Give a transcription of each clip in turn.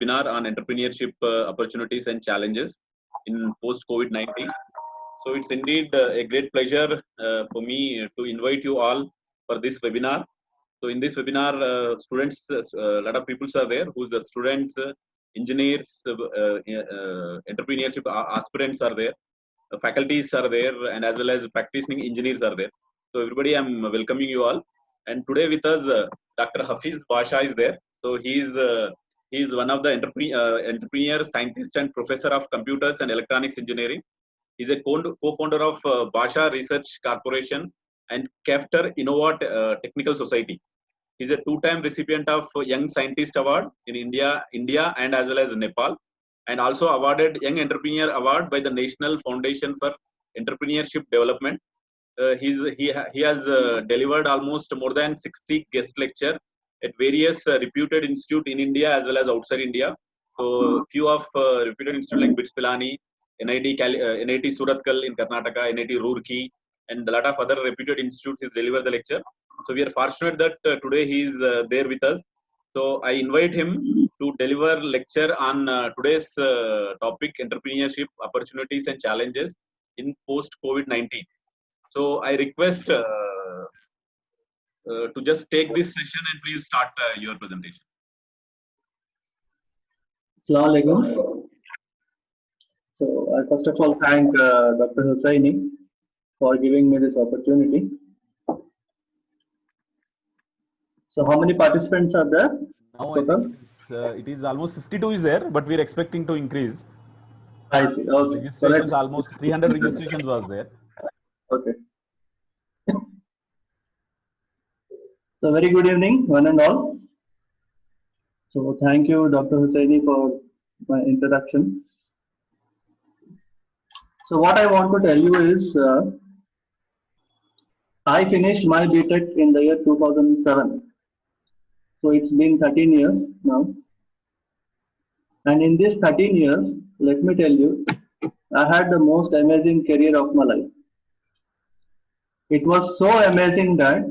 webinar on entrepreneurship opportunities and challenges in post-COVID-19. So it's indeed a great pleasure for me to invite you all for this webinar. So in this webinar, students, a lot of people are there, who's the students, engineers, entrepreneurship aspirants are there, faculties are there, and as well as practicing engineers are there. So everybody, I'm welcoming you all. And today with us, Dr. Hafiz Basha is there. So he's one of the entrepreneur, scientist, and professor of computers and electronics engineering. He's a co-founder of Basha Research Corporation and Kefter Innovat Technical Society. He's a two-time recipient of Young Scientist Award in India, and as well as Nepal, and also awarded Young Entrepreneur Award by the National Foundation for Entrepreneurship Development. He has delivered almost more than 60 guest lecture at various reputed institute in India as well as outside India. So few of reputed institute like BITS Pilani, NIT Surathkal in Karnataka, NIT Roorkee, and a lot of other reputed institutes he's delivered the lecture. So we are fortunate that today he is there with us. So I invite him to deliver lecture on today's topic, entrepreneurship opportunities and challenges in post-COVID-19. So I request to just take this session and please start your presentation. Assalamu alaikum. So I first of all thank Dr. Hussaini for giving me this opportunity. So how many participants are there? Now I think it is almost 52 is there, but we are expecting to increase. I see. Okay. Registrations, almost 300 registrations was there. Okay. So very good evening, one and all. So thank you, Dr. Hussaini, for my introduction. So what I want to tell you is, I finished my BTech in the year 2007. So it's been 13 years now. And in these 13 years, let me tell you, I had the most amazing career of my life. It was so amazing that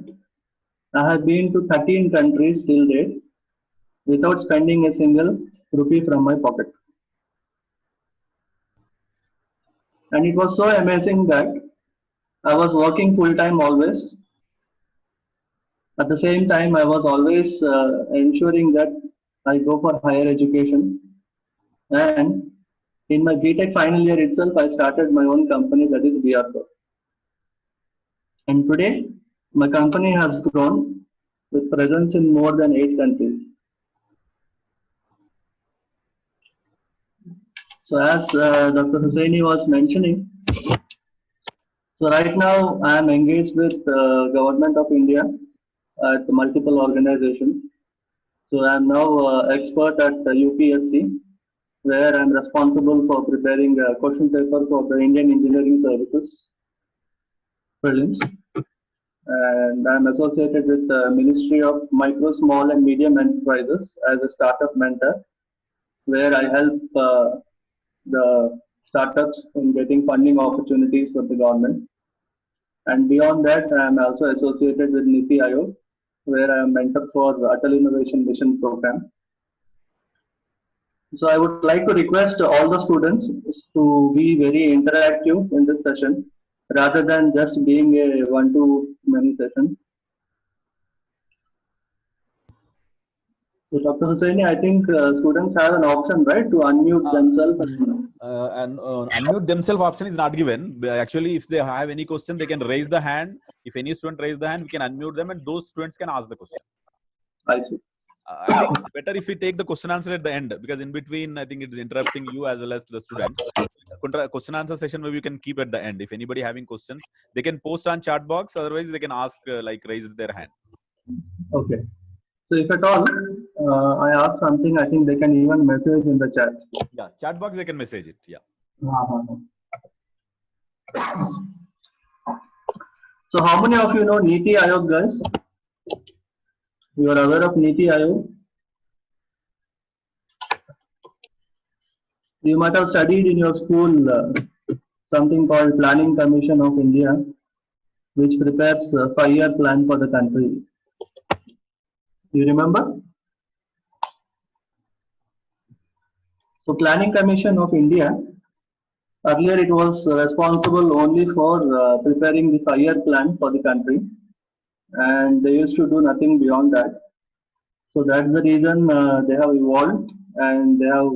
I have been to 13 countries till date without spending a single rupee from my pocket. And it was so amazing that I was working full-time always. At the same time, I was always ensuring that I go for higher education. And in my BTech final year itself, I started my own company, that is BRCO. And today, my company has grown with presence in more than 8 countries. So as Dr. Hussaini was mentioning, so right now I am engaged with the Government of India at multiple organizations. So I am now expert at UPSC, where I am responsible for preparing a question paper for the Indian Engineering Services prelims. And I am associated with the Ministry of Micro, Small and Medium Enterprises as a startup mentor, where I help the startups in getting funding opportunities for the government. And beyond that, I am also associated with NITI Aayog, where I am mentor for the Atal Innovation Mission program. So I would like to request all the students to be very interactive in this session, rather than just being a one-to-many session. So Dr. Hussaini, I think students have an option, right, to unmute themselves. And unmute themselves option is not given. Actually, if they have any question, they can raise the hand. If any student raise the hand, we can unmute them and those students can ask the question. I see. I think better if we take the question answer at the end, because in between, I think it is interrupting you as well as to the students. Question answer session maybe you can keep at the end. If anybody having questions, they can post on chat box. Otherwise, they can ask, like raise their hand. Okay. So if at all I ask something, I think they can even message in the chat. Yeah, chat box they can message it. Yeah. So how many of you know NITI Aayog, guys? You are aware of NITI Aayog? You might have studied in your school something called Planning Commission of India, which prepares a 5-year plan for the country. Do you remember? So Planning Commission of India, earlier it was responsible only for preparing the 5-year plan for the country, and they used to do nothing beyond that. So that's the reason they have evolved and they have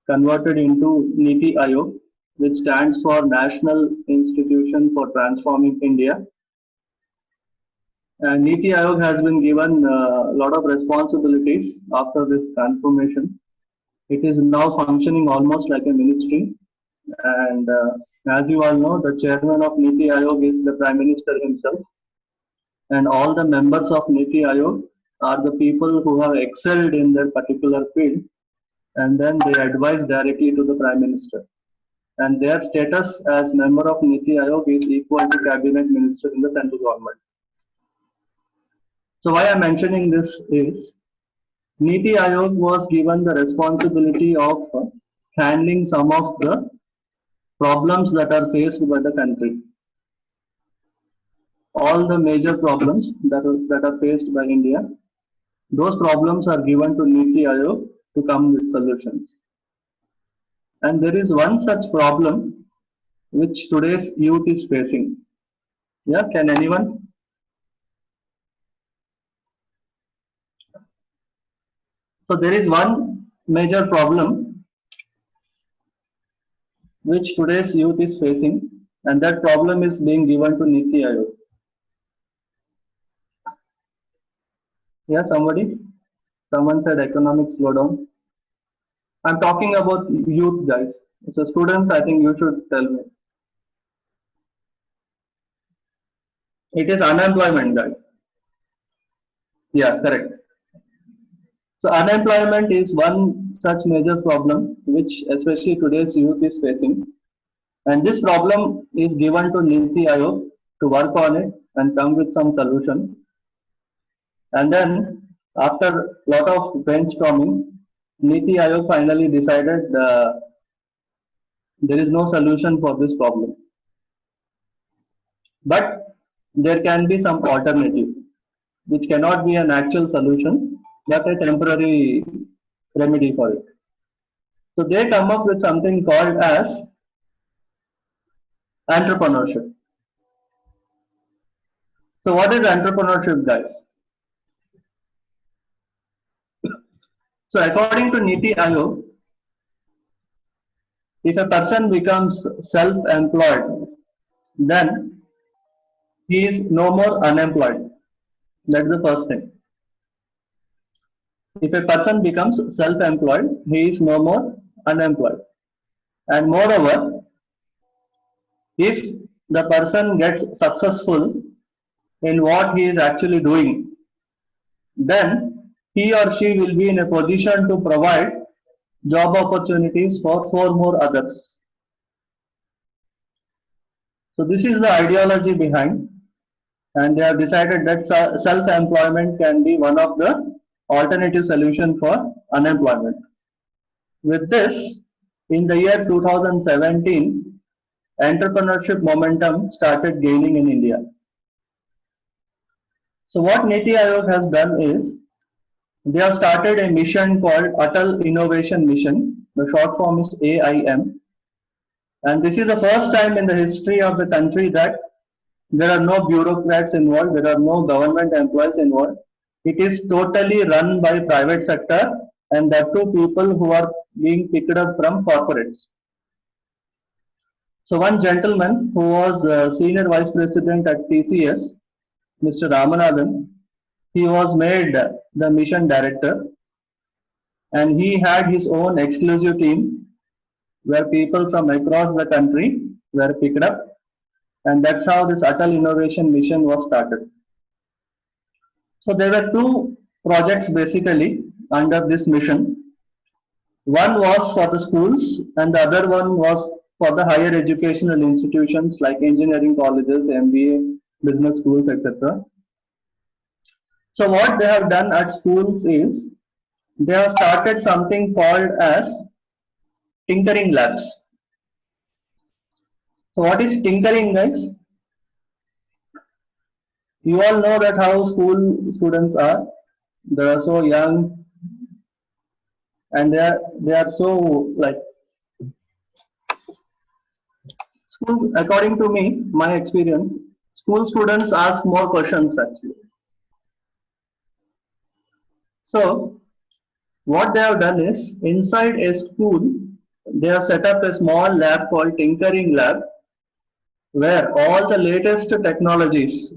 converted into NITI Aayog, which stands for National Institution for Transforming India. And NITI Aayog has been given a lot of responsibilities after this transformation. It is now functioning almost like a ministry. And as you all know, the chairman of NITI Aayog is the Prime Minister himself. And all the members of NITI Aayog are the people who have excelled in their particular field, and then they advise directly to the Prime Minister. And their status as member of NITI Aayog is equal to Cabinet Minister in the central government. So why I'm mentioning this is, NITI Aayog was given the responsibility of handling some of the problems that are faced by the country. All the major problems that are faced by India, those problems are given to NITI Aayog to come with solutions. And there is one such problem which today's youth is facing. Yeah, can anyone? So there is one major problem which today's youth is facing, and that problem is being given to NITI Aayog. Yeah, somebody? Someone said economic slowdown. I'm talking about youth, guys. So students, I think you should tell me. It is unemployment, guys. Yeah, correct. So unemployment is one such major problem which especially today's youth is facing. And this problem is given to NITI Aayog to work on it and come with some solution. And then after a lot of brainstorming, NITI Aayog finally decided there is no solution for this problem. But there can be some alternative, which cannot be an actual solution, but a temporary remedy for it. So they come up with something called as entrepreneurship. So what is entrepreneurship, guys? So according to NITI Aayog, if a person becomes self-employed, then he is no more unemployed. That's the first thing. If a person becomes self-employed, he is no more unemployed. And moreover, if the person gets successful in what he is actually doing, then he or she will be in a position to provide job opportunities for 4 more others. So this is the ideology behind, and they have decided that self-employment can be one of the alternative solution for unemployment. With this, in the year 2017, entrepreneurship momentum started gaining in India. So what NITI Aayog has done is, they have started a mission called Atal Innovation Mission. The short form is AIM. And this is the first time in the history of the country that there are no bureaucrats involved, there are no government employees involved. It is totally run by private sector, and there are 2 people who are being picked up from corporates. So one gentleman who was senior vice president at TCS, Mr. Ramanathan, he was made the mission director, and he had his own exclusive team where people from across the country were picked up, and that's how this Atal Innovation Mission was started. So there were 2 projects basically under this mission. One was for the schools, and the other one was for the higher educational institutions like engineering colleges, MBA, business schools, etc. So what they have done at schools is, they have started something called as tinkering labs. So what is tinkering, guys? You all know that how school students are. They are so young. and they are so like school. According to me, my experience, school students ask more questions actually. So what they have done is inside a school, they have set up a small lab called Tinkering Lab, where all the latest technologies,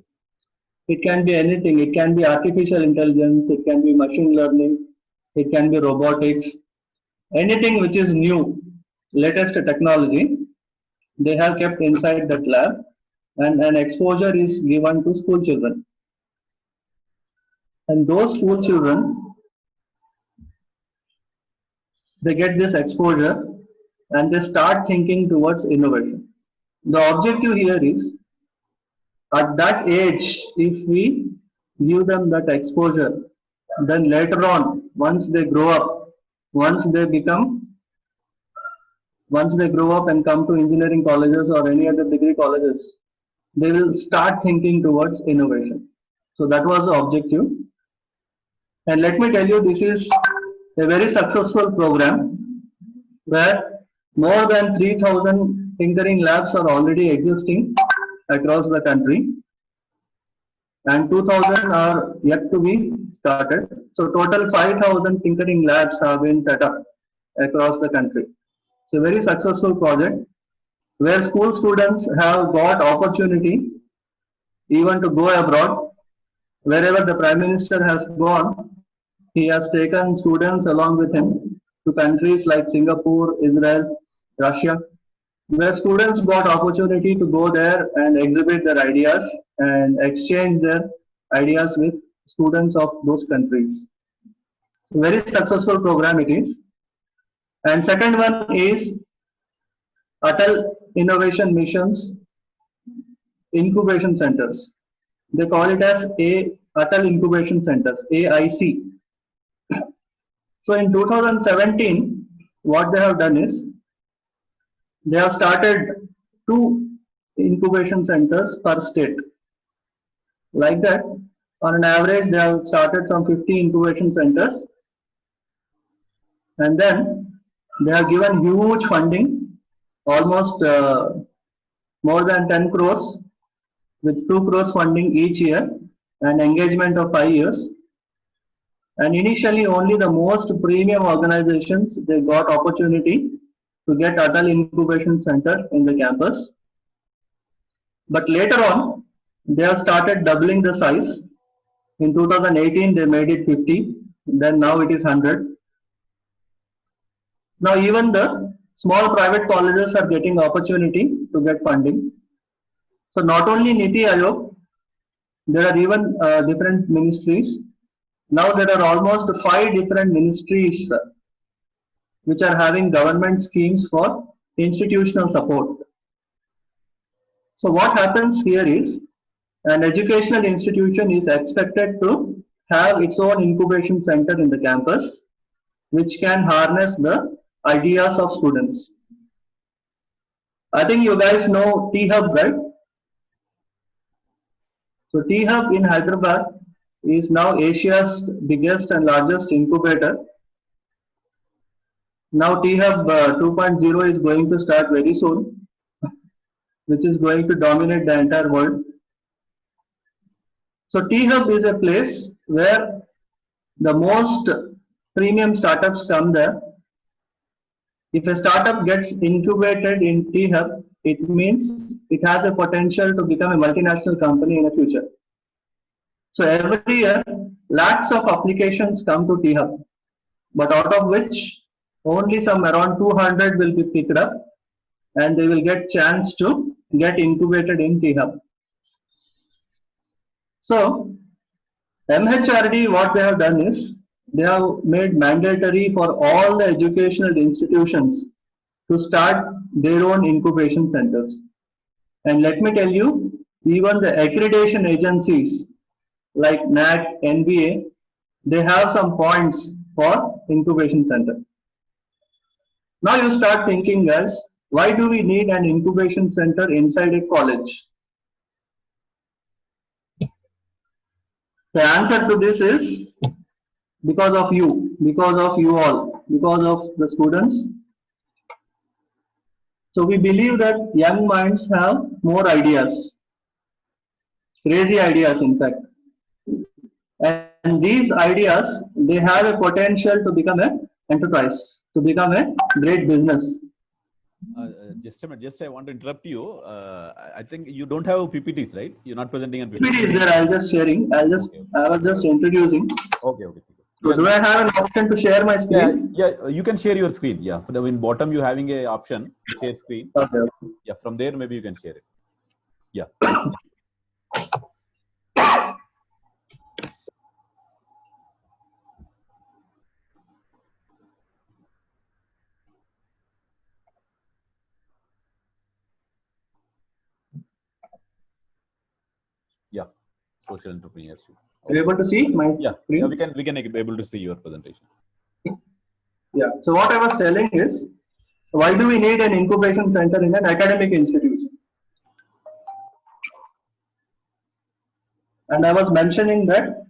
it can be anything, it can be artificial intelligence, it can be machine learning, it can be robotics, anything which is new, latest technology, they have kept inside that lab, and an exposure is given to school children. And those school children, they get this exposure and they start thinking towards innovation. The objective here is at that age, if we give them that exposure, then later on, once they grow up, once they become, once they grow up and come to engineering colleges or any other degree colleges, they will start thinking towards innovation. So that was the objective. And let me tell you, this is a very successful program where more than 3,000 tinkering labs are already existing across the country, and 2,000 are yet to be started. So total 5,000 tinkering labs have been set up across the country. It's a very successful project where school students have got opportunity even to go abroad. Wherever the Prime Minister has gone, he has taken students along with him to countries like Singapore, Israel, Russia, where students got opportunity to go there and exhibit their ideas and exchange their ideas with students of those countries. So very successful program it is. And second one is Atal Innovation Missions Incubation Centers. They call it as Atal Incubation Centers, AIC. So in 2017, what they have done is they have started 2 incubation centers per state. Like that, on an average, they have started some 50 incubation centers, and then they have given huge funding, almost more than 10 crores, with 2 crores funding each year and engagement of 5 years. And initially, only the most premium organizations, they got opportunity to get Atal Incubation Center in the campus. But later on, they have started doubling the size. In 2018, they made it 50. Then now it is 100. Now even the small private colleges are getting opportunity to get funding. So not only Niti Aayog, there are even different ministries. Now there are almost 5 different ministries which are having government schemes for institutional support. So what happens here is an educational institution is expected to have its own incubation center in the campus, which can harness the ideas of students. I think you guys know T-Hub, right? So T-Hub in Hyderabad is now Asia's biggest and largest incubator. Now T-Hub 2.0 is going to start very soon, which is going to dominate the entire world. So T-Hub is a place where the most premium startups come there. If a startup gets incubated in T-Hub, it means it has a potential to become a multinational company in the future. So every year, lakhs of applications come to T-Hub, but out of which only some around 200 will be picked up, and they will get chance to get incubated in T-Hub. So MHRD, what they have done is, they have made mandatory for all the educational institutions to start their own incubation centers. And let me tell you, even the accreditation agencies like NAC, NBA, they have some points for incubation center. Now you start thinking, guys, why do we need an incubation center inside a college? The answer to this is because of you. because of you all, because of the students. So we believe that young minds have more ideas, crazy ideas in fact. And these ideas, they have a potential to become an enterprise, to become a great business. Just a minute, I want to interrupt you. I think you don't have PPTs, right? You're not presenting on PPT PPT. is there, I'll just sharing. I was just introducing. Okay. So do I have an option to share my screen? Yeah, you can share your screen. Yeah, in bottom you having a option, share screen. Okay. Yeah, from there maybe you can share it. Yeah. Yeah, social entrepreneurship. Are you able to see my screen? Yeah, we can able to see your presentation. Yeah. So what I was telling is, why do we need an incubation center in an academic institution? And I was mentioning that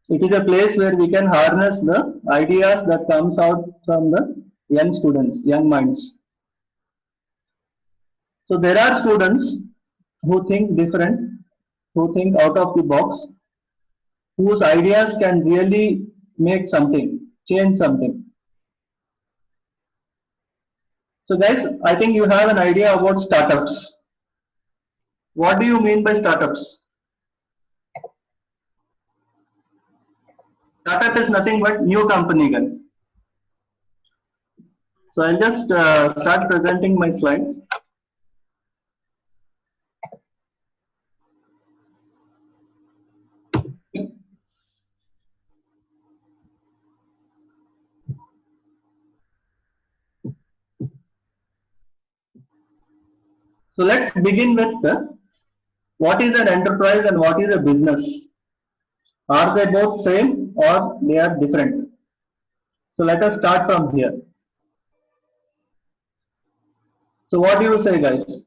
it is a place where we can harness the ideas that comes out from the young students, young minds. So there are students who think different, who think out of the box, whose ideas can really make something, change something. So guys, I think you have an idea about startups. What do you mean by startups? Startup is nothing but new company, guys. So I'll just start presenting my slides. So let's begin with what is an enterprise and what is a business. Are they both same or they are different? So let us start from here. So what do you say, guys?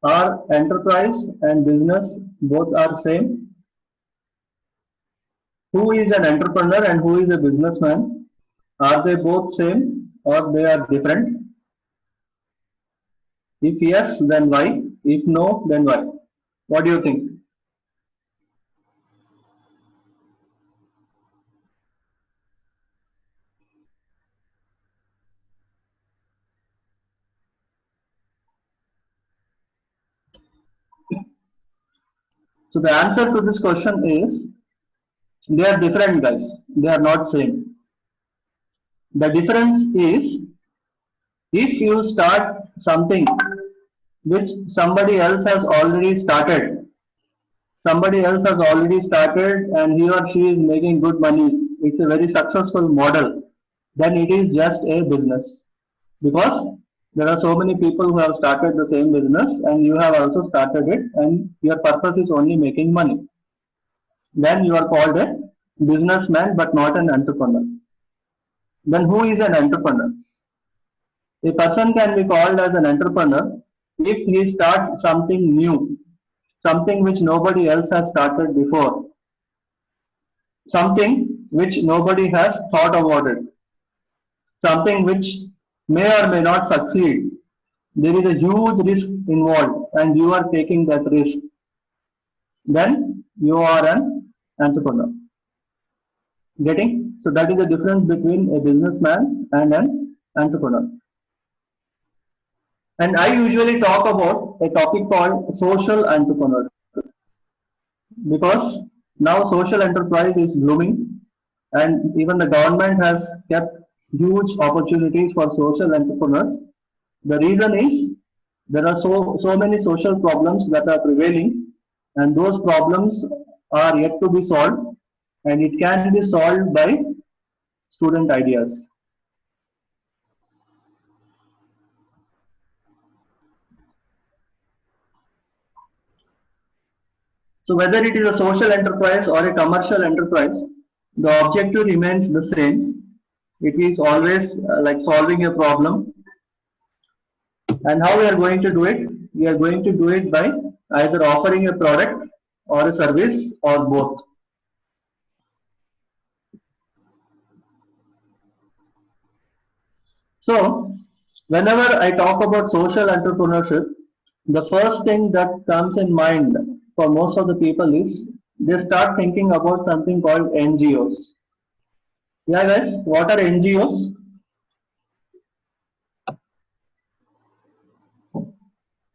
Are enterprise and business both are same? Who is an entrepreneur and who is a businessman? Are they both same or they are different? If yes, then why? If no, then why? What do you think? So the answer to this question is they are different, guys. They are not same. The difference is if you start something which somebody else has already started, and he or she is making good money, it's a very successful model, then it is just a business. Because there are so many people who have started the same business and you have also started it and your purpose is only making money. Then you are called a businessman but not an entrepreneur. Then who is an entrepreneur? A person can be called as an entrepreneur if he starts something new, something which nobody else has started before, something which nobody has thought about it, something which may or may not succeed. There is a huge risk involved and you are taking that risk. Then you are an entrepreneur. Getting? So that is the difference between a businessman and an entrepreneur. And I usually talk about a topic called social entrepreneur because now social enterprise is blooming and even the government has kept huge opportunities for social entrepreneurs. The reason is there are so many social problems that are prevailing and those problems are yet to be solved and it can be solved by student ideas. So whether it is a social enterprise or a commercial enterprise, the objective remains the same. It is always like solving a problem. And how we are going to do it? We are going to do it by either offering a product or a service or both. So, whenever I talk about social entrepreneurship, the first thing that comes in mind for most of the people is they start thinking about something called NGOs. Yeah, guys, what are NGOs?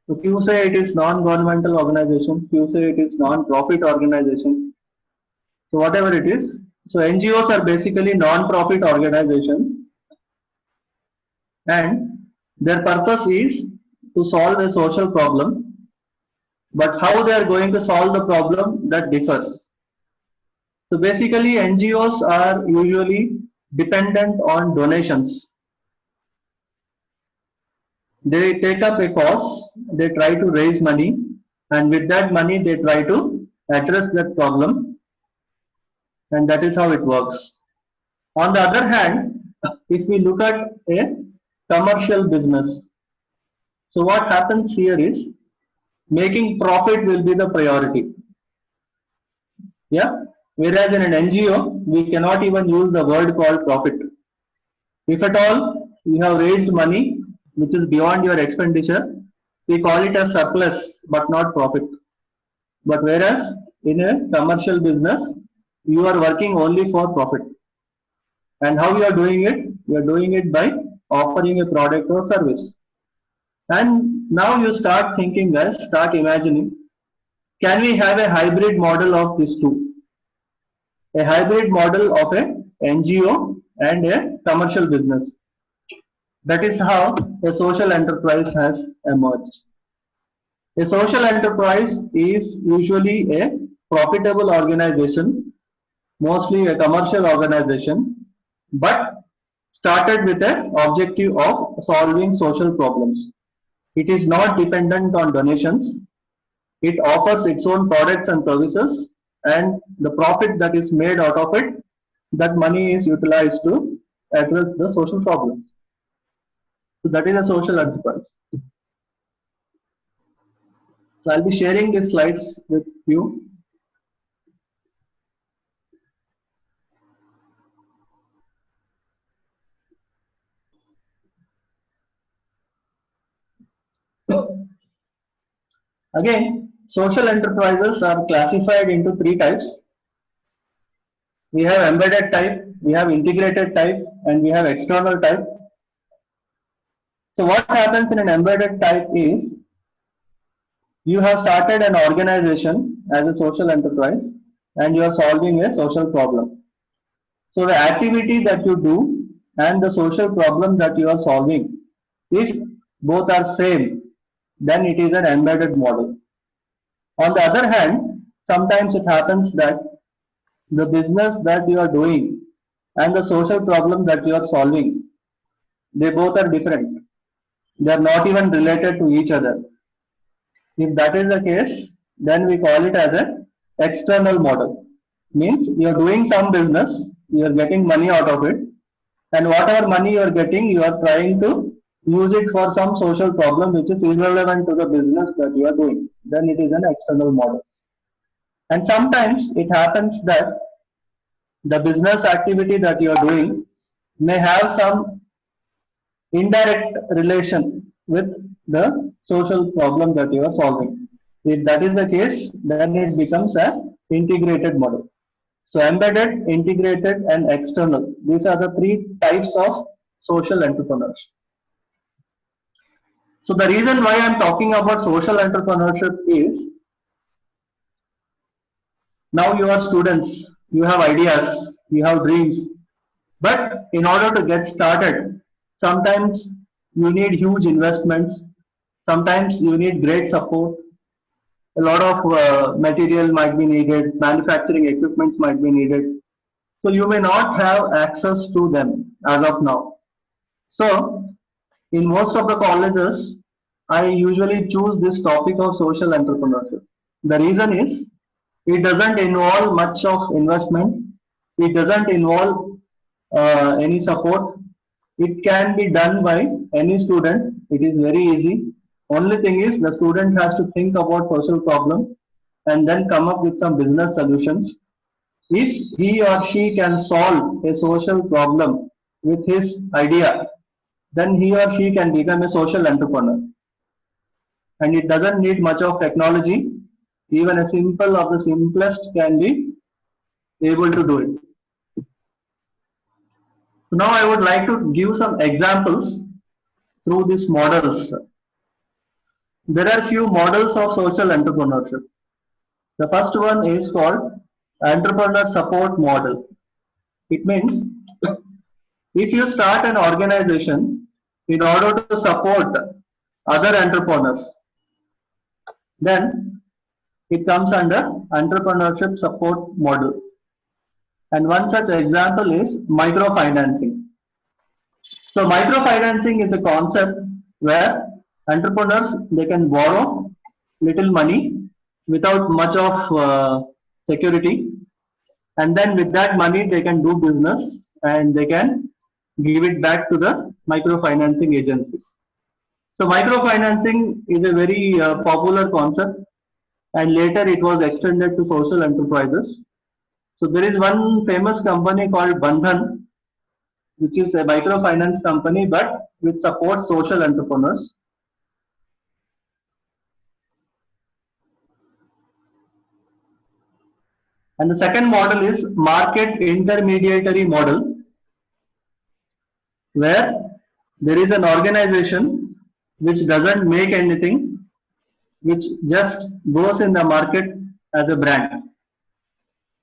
So few say it is non-governmental organization, few say it is non-profit organization. So whatever it is, so NGOs are basically non-profit organizations, and their purpose is to solve a social problem. But how they are going to solve the problem, that differs. So basically, NGOs are usually dependent on donations. They take up a cause, they try to raise money, and with that money, they try to address that problem, and that is how it works. On the other hand, if we look at a commercial business, so what happens here is making profit will be the priority. Yeah. Whereas in an NGO, we cannot even use the word called profit. If at all you have raised money which is beyond your expenditure, we call it as surplus but not profit. But whereas in a commercial business, you are working only for profit. And how you are doing it? You are doing it by offering a product or service. And now you start thinking, guys, start imagining, can we have a hybrid model of these two? A hybrid model of a NGO and a commercial business. That is how a social enterprise has emerged. A social enterprise is usually a profitable organization, mostly a commercial organization, but started with an objective of solving social problems. It is not dependent on donations. It offers its own products and services, and the profit that is made out of it, that money is utilized to address the social problems. So that is a social enterprise. So I'll be sharing these slides with you. Again, social enterprises are classified into three types. We have embedded type, we have integrated type, and we have external type. So what happens in an embedded type is you have started an organization as a social enterprise and you are solving a social problem. So the activity that you do and the social problem that you are solving, if both are same, then it is an embedded model. On the other hand, sometimes it happens that the business that you are doing and the social problem that you are solving, they both are different. They are not even related to each other. If that is the case, then we call it as an external model. Means you are doing some business, you are getting money out of it, and whatever money you are getting, you are trying to use it for some social problem which is irrelevant to the business that you are doing. Then it is an external model. And sometimes it happens that the business activity that you are doing may have some indirect relation with the social problem that you are solving. If that is the case, then it becomes an integrated model. So embedded, integrated, and external. These are the three types of social entrepreneurs. So the reason why I'm talking about social entrepreneurship is now you are students, you have ideas, you have dreams, but in order to get started, sometimes you need huge investments, sometimes you need great support, a lot of material might be needed, manufacturing equipments might be needed. So you may not have access to them as of now. So in most of the colleges, I usually choose this topic of social entrepreneurship. The reason is it doesn't involve much of investment. It doesn't involve any support. It can be done by any student. It is very easy. Only thing is the student has to think about social problem and then come up with some business solutions. If he or she can solve a social problem with his idea, then he or she can become a social entrepreneur. And it doesn't need much of technology. Even a simple of the simplest can be able to do it. So now I would like to give some examples through these models. There are few models of social entrepreneurship. The first one is called entrepreneur support model. It means if you start an organization in order to support other entrepreneurs, then it comes under entrepreneurship support model. And one such example is microfinancing. So microfinancing is a concept where entrepreneurs, they can borrow little money without much of security, and then with that money they can do business and they can give it back to the microfinancing agency. So microfinancing is a very popular concept, and later it was extended to social enterprises. So there is one famous company called Bandhan, which is a microfinance company but which supports social entrepreneurs. And the second model is market intermediary model, where there is an organization which doesn't make anything, which just goes in the market as a brand.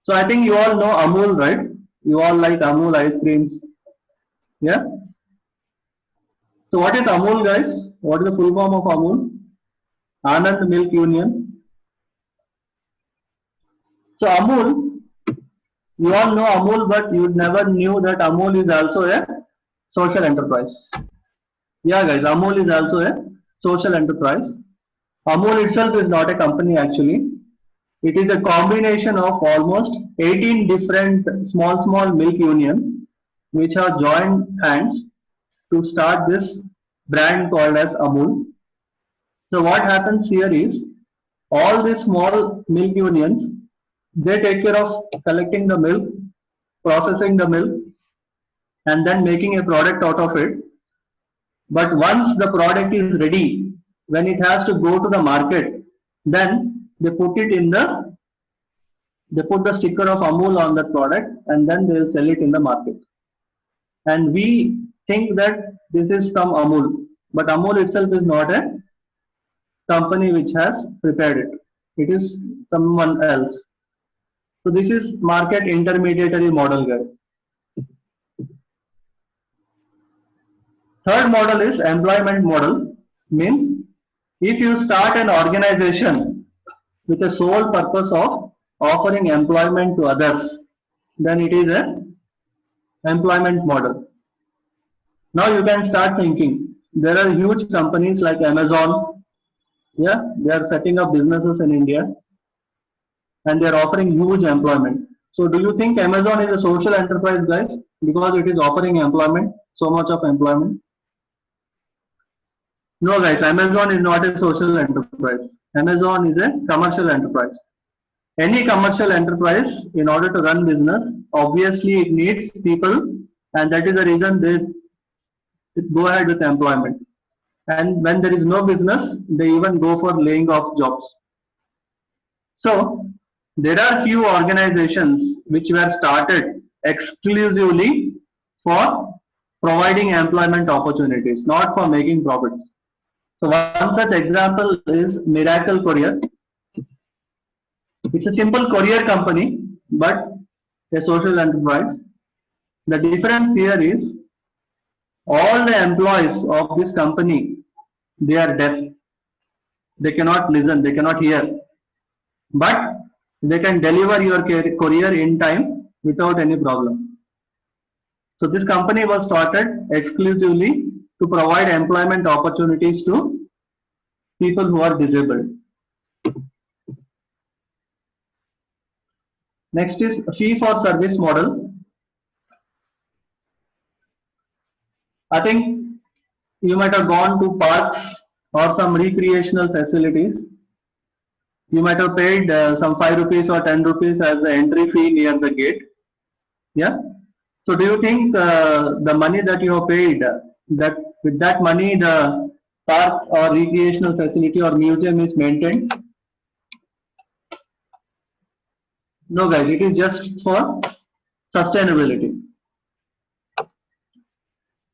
So I think you all know Amul, right? You all like Amul ice creams. Yeah? So what is Amul, guys? What is the full form of Amul? Anand Milk Union. So Amul, you all know Amul, but you never knew that Amul is also a social enterprise. Yeah, guys, Amul is also a social enterprise. Amul itself is not a company actually. It is a combination of almost 18 different small milk unions which have joined hands to start this brand called as Amul. So what happens here is all these small milk unions, they take care of collecting the milk, processing the milk, and then making a product out of it. But once the product is ready, when it has to go to the market, then they put the sticker of Amul on that product, and then they will sell it in the market. And we think that this is from Amul, but Amul itself is not a company which has prepared it. It is someone else. So this is market intermediary model, guys. Third model is employment model. Means if you start an organization with the sole purpose of offering employment to others, then it is an employment model. Now you can start thinking. There are huge companies like Amazon. Yeah, they are setting up businesses in India and they are offering huge employment. So do you think Amazon is a social enterprise, guys? Because it is offering employment, so much of employment. No, guys, Amazon is not a social enterprise. Amazon is a commercial enterprise. Any commercial enterprise, in order to run business, obviously it needs people, and that is the reason they go ahead with employment. And when there is no business, they even go for laying off jobs. So there are few organizations which were started exclusively for providing employment opportunities, not for making profits. So one such example is Miracle Courier. It's a simple courier company, but a social enterprise. The difference here is all the employees of this company, they are deaf. They cannot listen, they cannot hear. But they can deliver your courier in time without any problem. So this company was started exclusively to provide employment opportunities to people who are disabled. Next is fee for service model. I think you might have gone to parks or some recreational facilities. You might have paid some 5 rupees or 10 rupees as the entry fee near the gate. Yeah. So do you think the money that you have paid, that With that money, the park or recreational facility or museum is maintained. No, guys, it is just for sustainability.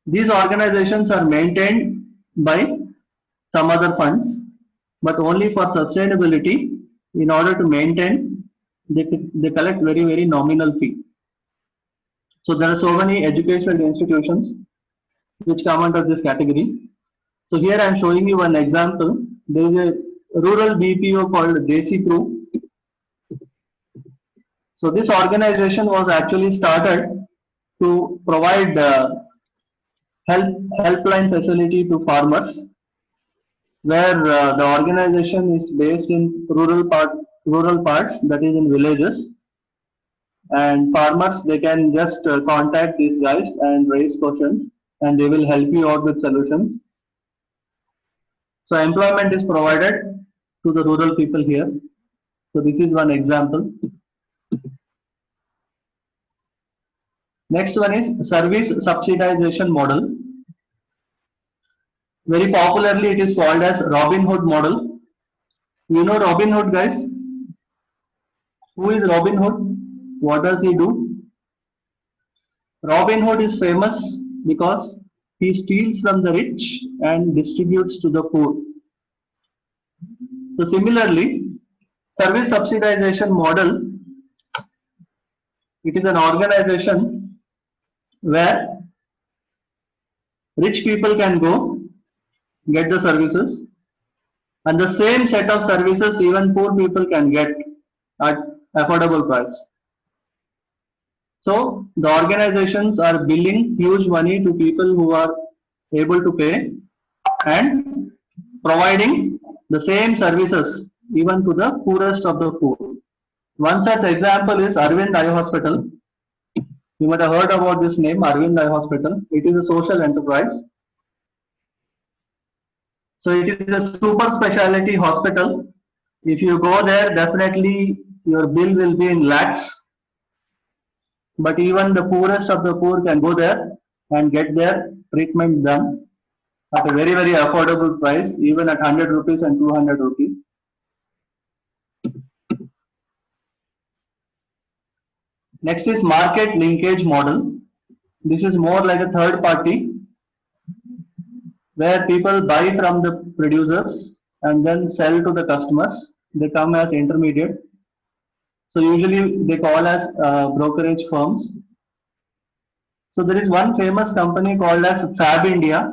These organizations are maintained by some other funds, but only for sustainability. In order to maintain, they collect very, very nominal fee. So there are so many educational institutions which come under this category. So here I am showing you one example. There is a rural BPO called Desi Crew. So this organization was actually started to provide helpline facility to farmers, where the organization is based in rural parts, that is in villages, and farmers, they can just contact these guys and raise questions, and they will help you out with solutions. So employment is provided to the rural people here. So this is one example. Next one is service subsidization model. Very popularly, it is called as Robin Hood model. You know Robin Hood, guys? Who is Robin Hood? What does he do? Robin Hood is famous because he steals from the rich and distributes to the poor. So similarly, service subsidization model, it is an organization where rich people can go get the services, and the same set of services even poor people can get at affordable price. So the organizations are billing huge money to people who are able to pay and providing the same services even to the poorest of the poor. One such example is Arvind Eye Hospital. You might have heard about this name, Arvind Eye Hospital. It is a social enterprise. So it is a super specialty hospital. If you go there, definitely your bill will be in lakhs. But even the poorest of the poor can go there and get their treatment done at a very, very affordable price, even at 100 rupees and 200 rupees. Next is market linkage model. This is more like a third party where people buy from the producers and then sell to the customers. They come as intermediate. So usually they call as brokerage firms. So there is one famous company called as Fab India.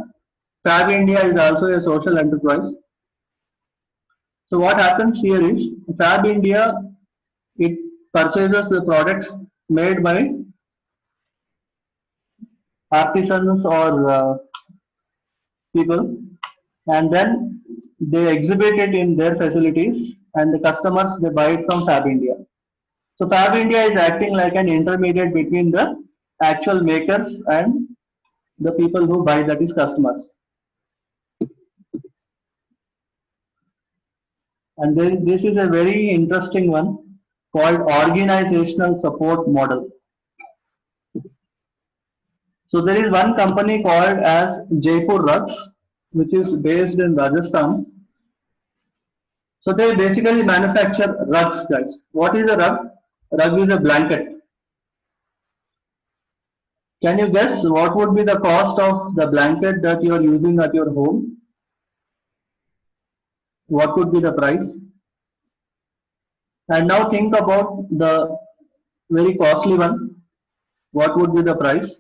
Fab India is also a social enterprise. So what happens here is Fab India, it purchases the products made by artisans or people, and then they exhibit it in their facilities, and the customers, they buy it from Fab India. So Fab India is acting like an intermediate between the actual makers and the people who buy, that is customers. And then this is a very interesting one called organizational support model. So there is one company called as Jaipur Rugs, which is based in Rajasthan. So they basically manufacture rugs, guys. What is a rug? Rug is a blanket. Can you guess what would be the cost of the blanket that you are using at your home? What would be the price? And now think about the very costly one. What would be the price?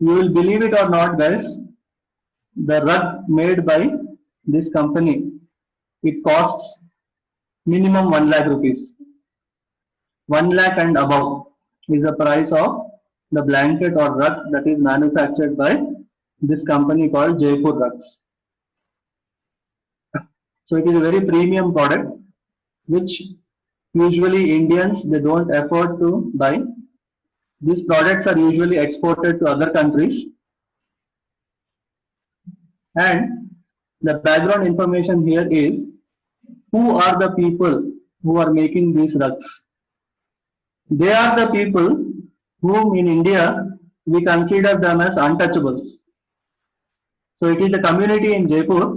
You will believe it or not, guys, the rug made by this company, it costs minimum 1 lakh rupees. 1 lakh and above is the price of the blanket or rug that is manufactured by this company called Jaipur Rugs. So it is a very premium product which usually Indians, they don't afford to buy. These products are usually exported to other countries. And the background information here is, who are the people who are making these rugs? They are the people whom in India we consider them as untouchables. So it is the community in Jaipur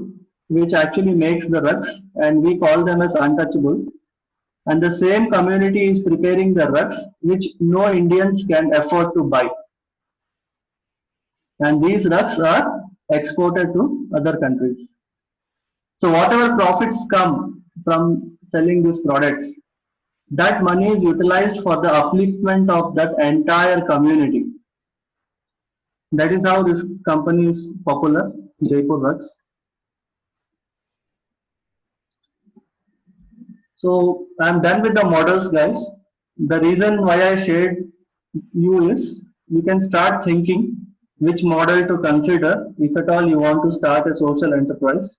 which actually makes the rugs, and we call them as untouchables. And the same community is preparing the rugs which no Indians can afford to buy. And these rugs are exported to other countries. So whatever profits come from selling these products, that money is utilized for the upliftment of that entire community. That is how this company is popular, Jaipur Rugs. So I'm done with the models, guys. The reason why I shared you is you can start thinking which model to consider if at all you want to start a social enterprise.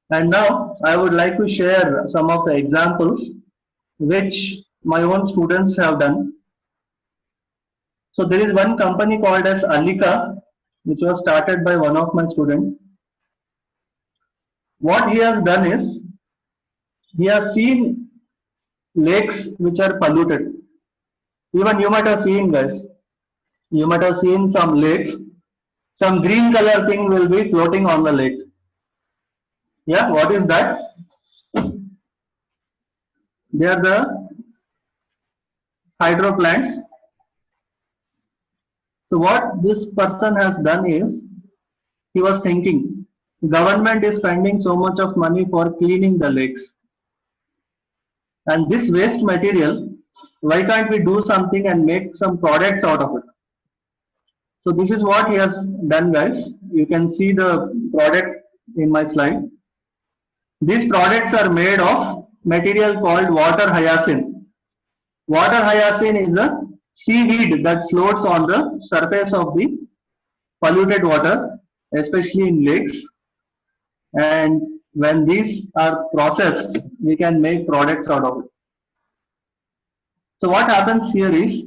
And now I would like to share some of the examples which my own students have done. So there is one company called as Alika, which was started by one of my students. What he has done is, he has seen lakes which are polluted. Even you might have seen, guys, you might have seen some lakes, some green color thing will be floating on the lake. Yeah, what is that? They are the hydro plants. So what this person has done is, he was thinking, government is spending so much of money for cleaning the lakes. And this waste material, why can't we do something and make some products out of it? So this is what he has done, guys. You can see the products in my slide. These products are made of material called water hyacinth. Water hyacinth is a seaweed that floats on the surface of the polluted water, especially in lakes. And when these are processed, we can make products out of it. So what happens here is,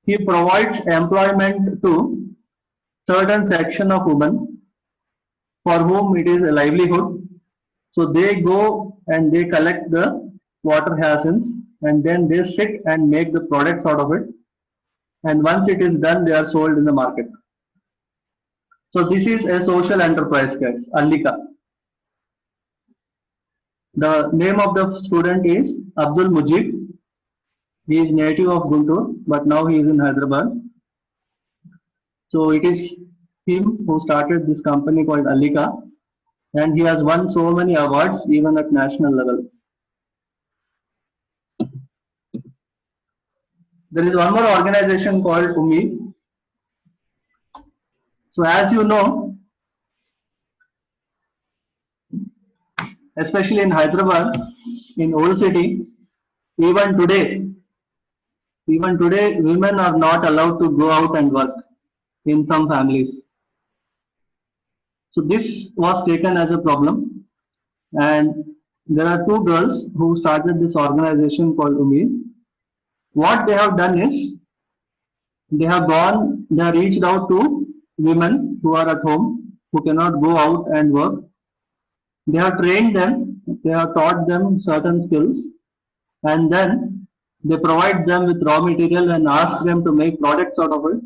he provides employment to certain section of women for whom it is a livelihood. So they go and they collect the water hyacinths, and then they sit and make the products out of it. And once it is done, they are sold in the market. So this is a social enterprise, guys, Alika. The name of the student is Abdul Mujib. He is native of Guntur, but now he is in Hyderabad. So it is him who started this company called Alika, and he has won so many awards even at national level. There is one more organization called UMI. So as you know, especially in Hyderabad, in Old City, even today, women are not allowed to go out and work in some families. So this was taken as a problem, and there are two girls who started this organization called UMI. What they have done is, they have reached out to women who are at home, who cannot go out and work. They have trained them, they have taught them certain skills, and then they provide them with raw material and ask them to make products out of it.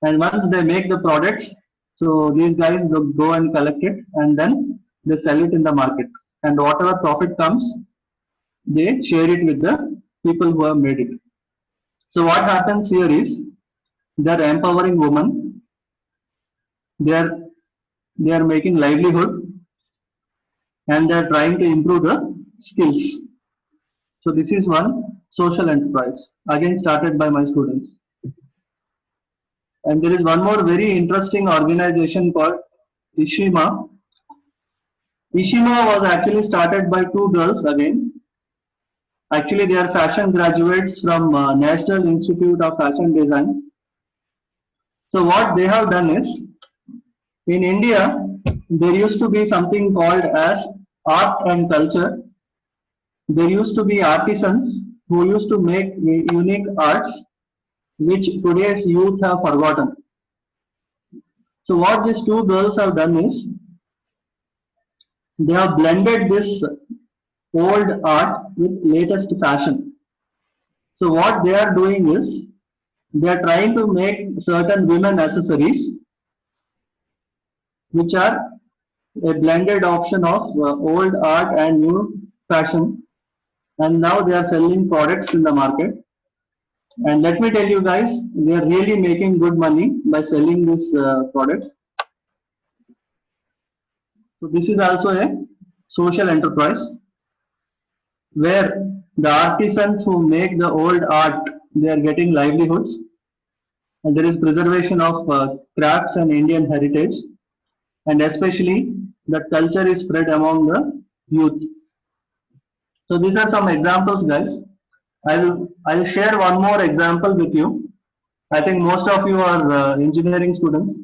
And once they make the products, so these guys go and collect it, and then they sell it in the market. And whatever profit comes, they share it with the people who have made it. So what happens here is, they are empowering women. They are making livelihood, and they are trying to improve the skills. So this is one social enterprise, again started by my students. And there is one more very interesting organization called Ishima. Ishima was actually started by two girls again. Actually, they are fashion graduates from National Institute of Fashion Design. So what they have done is, in India, there used to be something called as art and culture. There used to be artisans who used to make unique arts which today's youth have forgotten. So what these two girls have done is, they have blended this old art with latest fashion. So what they are doing is, they are trying to make certain women accessories, which are a blended option of old art and new fashion. And now they are selling products in the market. And let me tell you guys, they are really making good money by selling these products. So this is also a social enterprise where the artisans who make the old art, they are getting livelihoods, and there is preservation of crafts and Indian heritage, and especially that culture is spread among the youth. So these are some examples, guys. I'll share one more example with you. I think most of you are engineering students.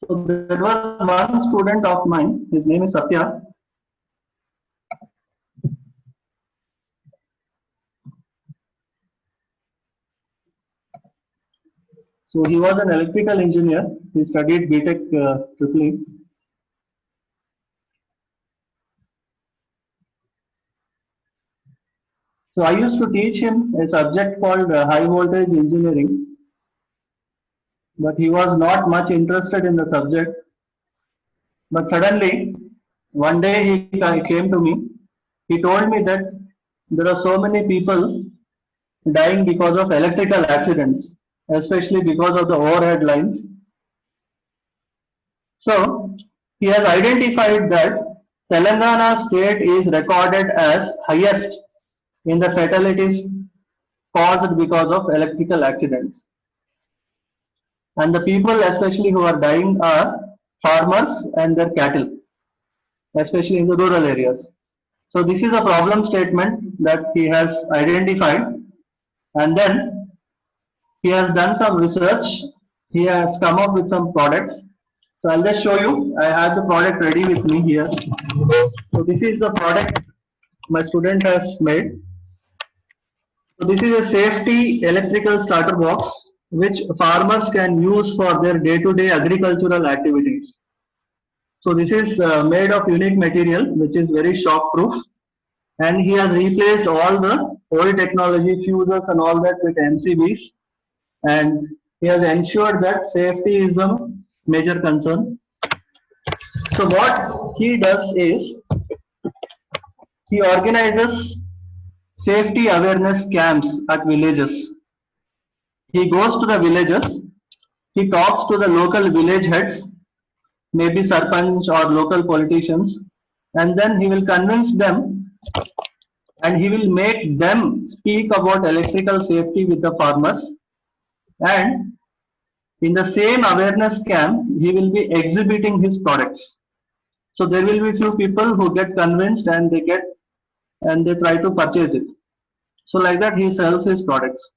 So there was one student of mine, his name is Satya. So he was an electrical engineer. He studied BTech Triple E. So I used to teach him a subject called high voltage engineering, but he was not much interested in the subject. But suddenly, one day he came to me. He told me that there are so many people dying because of electrical accidents, especially because of the overhead lines. So he has identified that Telangana state is recorded as highest in the fatalities caused because of electrical accidents. And the people especially who are dying are farmers and their cattle, especially in the rural areas. So this is a problem statement that he has identified, and then he has done some research. He has come up with some products. So I'll just show you. I have the product ready with me here. So this is the product my student has made. So this is a safety electrical starter box which farmers can use for their day-to-day agricultural activities. So this is made of unique material which is very shock proof, and he has replaced all the old technology fuses and all that with MCBs, and he has ensured that safety is a major concern. So what he does is he organizes safety awareness camps at villages. He goes to the villages, he talks to the local village heads, maybe sarpanch or local politicians, and then he will convince them and he will make them speak about electrical safety with the farmers. And in the same awareness camp, he will be exhibiting his products. So there will be few people who get convinced and they try to purchase it. So like that he sells his products.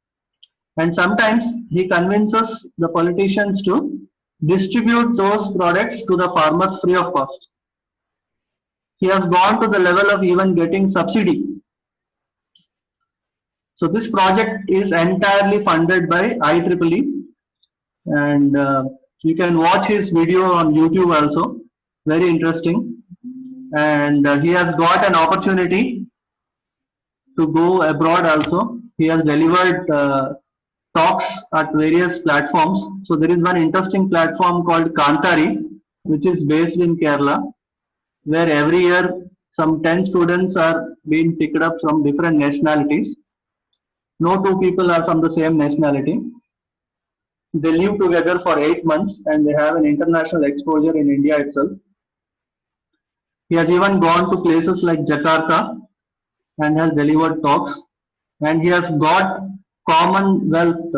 And sometimes he convinces the politicians to distribute those products to the farmers free of cost. He has gone to the level of even getting subsidy. So this project is entirely funded by IEEE, and you can watch his video on YouTube also. Very interesting. And he has got an opportunity to go abroad also. He has delivered talks at various platforms. So there is one interesting platform called Kantari, which is based in Kerala, where every year some 10 students are being picked up from different nationalities. No two people are from the same nationality. They live together for 8 months and they have an international exposure in India itself. He has even gone to places like Jakarta and has delivered talks. And he has got Commonwealth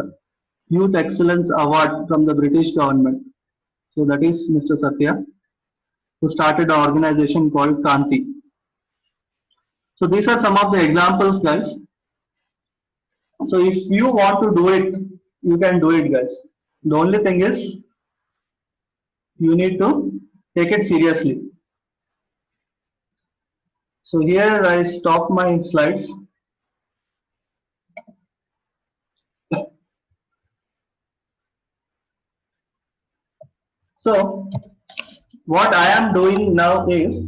Youth Excellence Award from the British government. So that is Mr. Satya, who started an organization called Kanti. So these are some of the examples, guys. So if you want to do it, you can do it, guys. The only thing is you need to take it seriously. So here I stop my slides. So what I am doing now is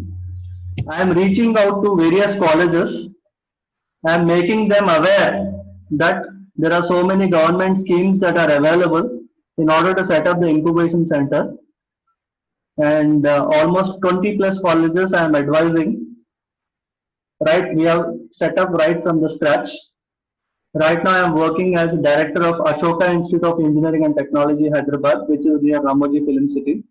I am reaching out to various colleges. I am making them aware that there are so many government schemes that are available in order to set up the incubation center. And almost 20 plus colleges I am advising. Right, we have set up right from the scratch. Right now, I am working as director of Ashoka Institute of Engineering and Technology, Hyderabad, which is near Ramoji Film City.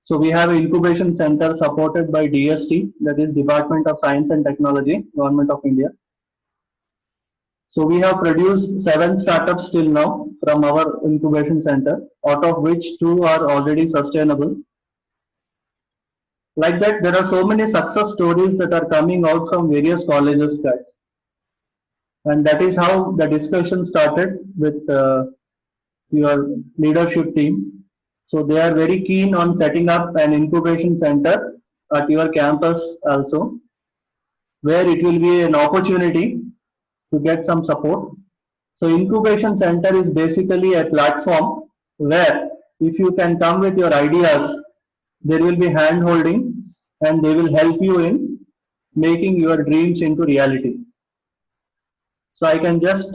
So we have an incubation center supported by DST, that is Department of Science and Technology, Government of India. So we have produced 7 startups till now from our incubation center, out of which 2 are already sustainable. Like that, there are so many success stories that are coming out from various colleges, guys. And that is how the discussion started with your leadership team. So they are very keen on setting up an incubation center at your campus also, where it will be an opportunity to get some support. So incubation center is basically a platform where if you can come with your ideas, there will be hand holding and they will help you in making your dreams into reality. So I can just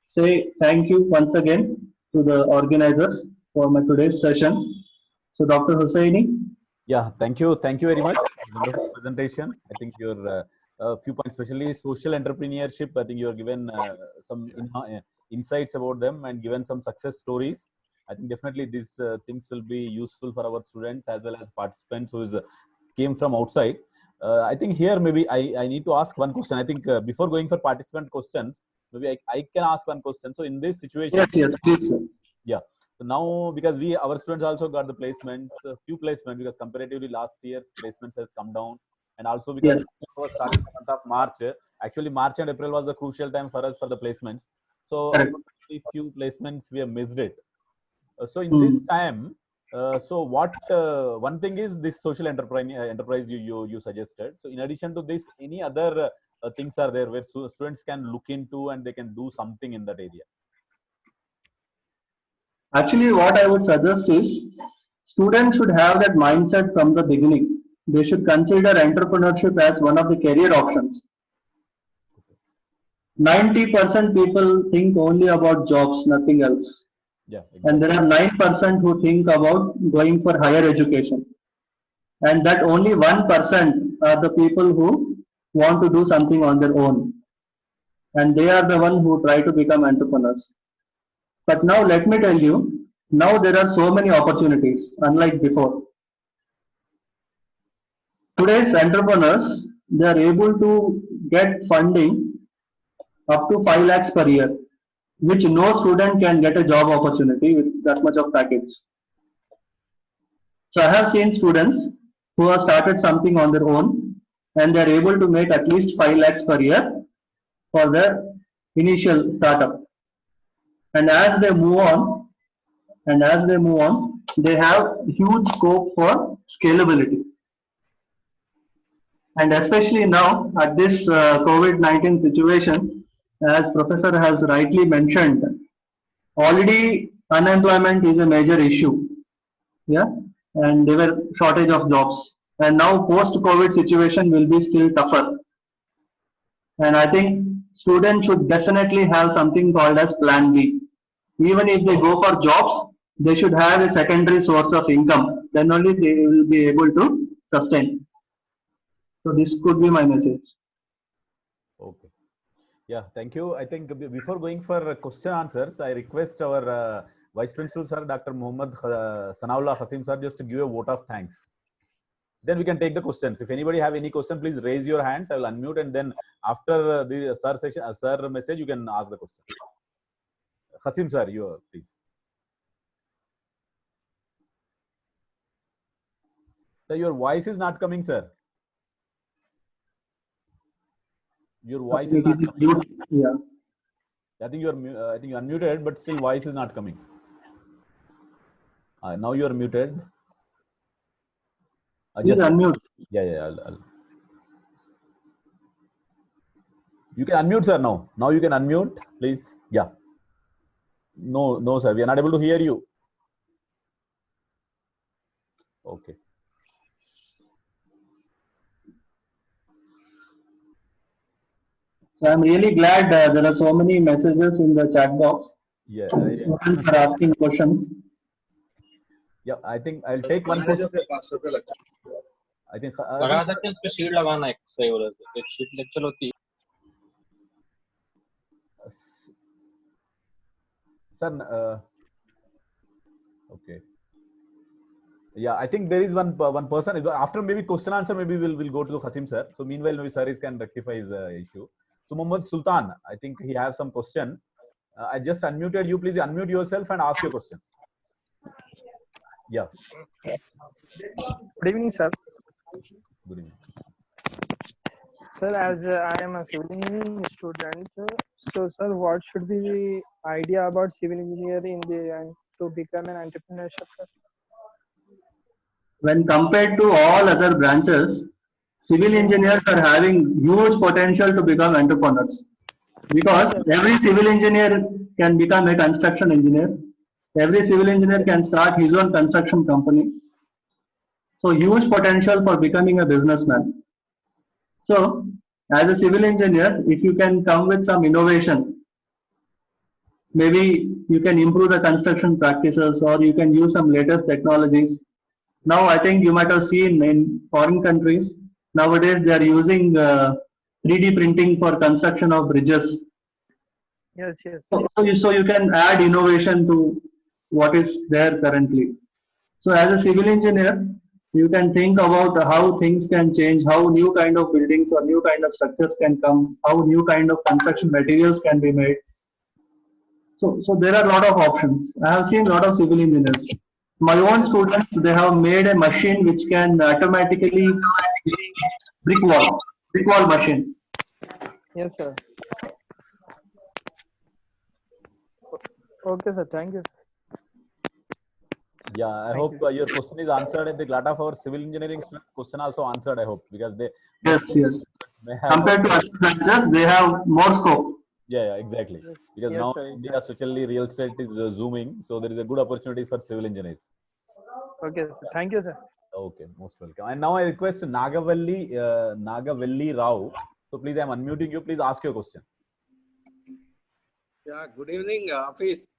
say thank you once again to the organizers for my today's session. So Dr. Hussaini. Yeah, thank you very much. Wonderful presentation. I think your few points, especially social entrepreneurship. I think you have given some insights about them and given some success stories. I think definitely these things will be useful for our students as well as participants who came from outside. I think here maybe I need to ask one question. I think before going for participant questions, maybe I can ask one question. So in this situation, Yes, please, sir. yeah. So now because our students also got the placements, few placements, because comparatively last year's placements has come down, and also because Yes. it was starting the month of March. Actually, March and April was the crucial time for us for the placements. So Correct. unfortunately, few placements we have missed it. So in this time, so what one thing is this social enterprise you suggested. So in addition to this, any other things are there where students can look into and they can do something in that area? Actually, what I would suggest is students should have that mindset from the beginning. They should consider entrepreneurship as one of the career options. 90% people think only about jobs, nothing else. Yeah, exactly. And there are 9% who think about going for higher education. And that only 1% are the people who want to do something on their own. And they are the one who try to become entrepreneurs. But now let me tell you, now there are so many opportunities, unlike before. Today's entrepreneurs, they are able to get funding up to 5 lakhs per year, which no student can get a job opportunity with that much of package. So I have seen students who have started something on their own and they are able to make at least 5 lakhs per year for their initial startup. And as they move on, they have huge scope for scalability. And especially now at this COVID-19 situation, as Professor has rightly mentioned, already unemployment is a major issue. Yeah, and there were shortage of jobs. And now post-COVID situation will be still tougher. And I think students should definitely have something called as Plan B. Even if they go for jobs, they should have a secondary source of income. Then only they will be able to sustain. So this could be my message. Okay. Yeah, thank you. I think before going for question answers, I request our Vice Principal Sir, Dr. Muhammad Sanaullah Hasim Sir, just to give a vote of thanks. Then we can take the questions. If anybody have any question, please raise your hands. I will unmute, and then after the Sir session, Sir message, you can ask the question. Hasim Sir, you please. Sir, your voice is not coming, sir. Your voice is not coming. Yeah. I think you're I think you're unmuted, but still voice is not coming. Now you are muted. Please unmute. Yeah. You can unmute, sir. Now you can unmute, please. Yeah. No, sir. We are not able to hear you. Okay. So I'm really glad there are so many messages in the chat box. Yeah. Students are asking questions. Yeah. I think I'll take one question. I think लगा सकते हैं उस पे sheet लगाना एक सही बोले तो एक शीट लेक्चर होती है sir. Okay. Yeah, I think there is one person. After maybe question answer, maybe we'll go to Hasim sir. So meanwhile, maybe sir can rectify his issue. So Muhammad Sultan, I think he has some question. I just unmuted you. Please unmute yourself and ask your question. Yeah. Good evening, sir. Good evening. Sir, as I am a civil engineering student, so sir, what should be the idea about civil engineering to become an entrepreneurship? Sir? When compared to all other branches, civil engineers are having huge potential to become entrepreneurs. Because every civil engineer can become a construction engineer. Every civil engineer can start his own construction company. So huge potential for becoming a businessman. So as a civil engineer, if you can come with some innovation, maybe you can improve the construction practices or you can use some latest technologies. Now I think you might have seen in foreign countries, nowadays they are using 3D printing for construction of bridges. Yes, yes. So you can add innovation to what is there currently. So as a civil engineer, you can think about how things can change, how new kind of buildings or new kind of structures can come, how new kind of construction materials can be made. So there are a lot of options. I have seen a lot of civil engineers. My own students, they have made a machine which can automatically brick wall machine. Yes, sir. Okay, sir. Thank you. Yeah, I hope your question is answered, and the lot of our civil engineering question also answered. I hope because they Yes. may have Compared to other branches, they have more scope. Yeah, exactly. Because Yes, now sir, India, especially real estate is zooming, so there is a good opportunity for civil engineers. Okay, sir. Thank you, sir. Okay, most welcome. And now I request Nagavalli Rao. So please, I am unmuting you. Please ask your question. Yeah, good evening, Hafiz.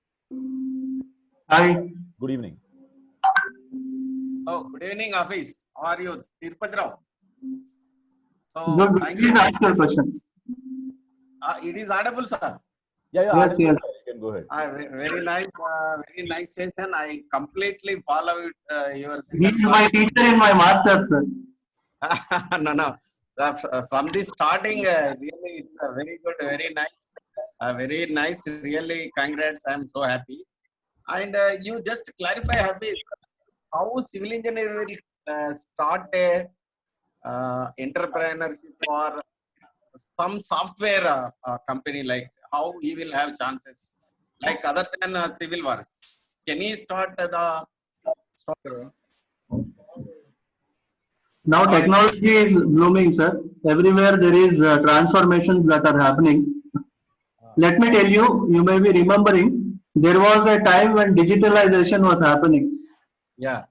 Hi. Good evening. Oh, good evening, Hafiz. How are you, Tirupati Rao? So, Good. thank Please you. ask your question. It is audible, sir. Yeah, Yes, audible, yes. sir. You can go ahead. Very nice session. I completely followed your He session. is my teacher in my master's, sir. No. From the starting, really, it's very good, very nice. Very nice. Really, congrats. I'm so happy. And you just clarify, Hafiz, how civil engineer will start a entrepreneurship or some software company, like how he will have chances, like other than civil works. Can he start the software? Now technology is blooming, sir. Everywhere there is transformations that are happening. Let me tell you, you may be remembering, there was a time when digitalization was happening. Yeah.